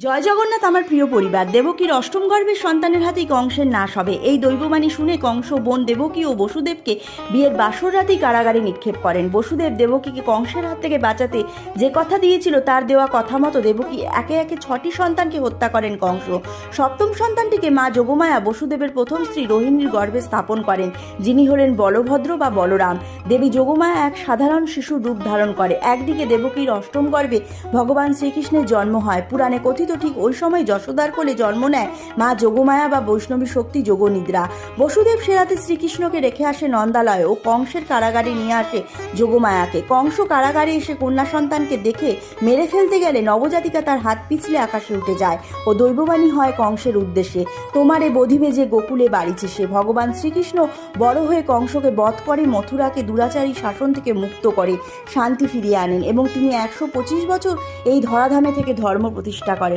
জয় জগন্নাথ। আমার প্রিয় পরিবার, দেবকীর অষ্টম গর্ভের সন্তানের হাতেই কংসের নাশ হবে। এই দৈববাণী শুনে কংস বোন দেবকী ও বসুদেবকে বিয়ের বাসর রাতেই কারাগারে নিক্ষেপ করেন। বসুদেব দেবকীকে কংসের হাত থেকে বাঁচাতে যে কথা দিয়েছিল তার দেওয়া কথা মতো দেবকী একে একে 6টি সন্তানকে হত্যা করেন কংস। সপ্তম সন্তানটিকে মা যোগমায়া বসুদেবের প্রথম স্ত্রী রোহিণীর গর্ভে স্থাপন করেন, যিনি হলেন বলভদ্র বা বলরাম। দেবী যোগমায়া এক সাধারণ শিশুর রূপ ধারণ করে। একদিকে দেবকীর অষ্টম গর্ভে ভগবান শ্রীকৃষ্ণের জন্ম হয়। পুরাণে কথিত ঠিক ওই সময় যশোদার কোলে জন্ম নেয় মা যোগমায়া বা বৈষ্ণবী শক্তি যোগনিদ্রা। বসুদেব সে রাতে শ্রীকৃষ্ণকে রেখে আসে নন্দালয় ও কংসের কারাগারে নিয়ে আসে যোগমায়াকে। কংস কারাগারে এসে কন্যা সন্তানকে দেখে মেরে ফেলতে গেলে নবজাতিকা তার হাত পিছলে আকাশে উঠে যায় ও দৈববাণী হয় কংসের উদ্দেশ্যে, তোমারে বধিবে যে গোকুলে বাড়িছে সে। ভগবান শ্রীকৃষ্ণ বড় হয়ে কংসকে বধ করে মথুরাকে দুরাচারী শাসন থেকে মুক্ত করে শান্তি ফিরিয়ে আনেন এবং তিনি 125 বছর এই ধরাধামে থেকে ধর্ম প্রতিষ্ঠা করেন।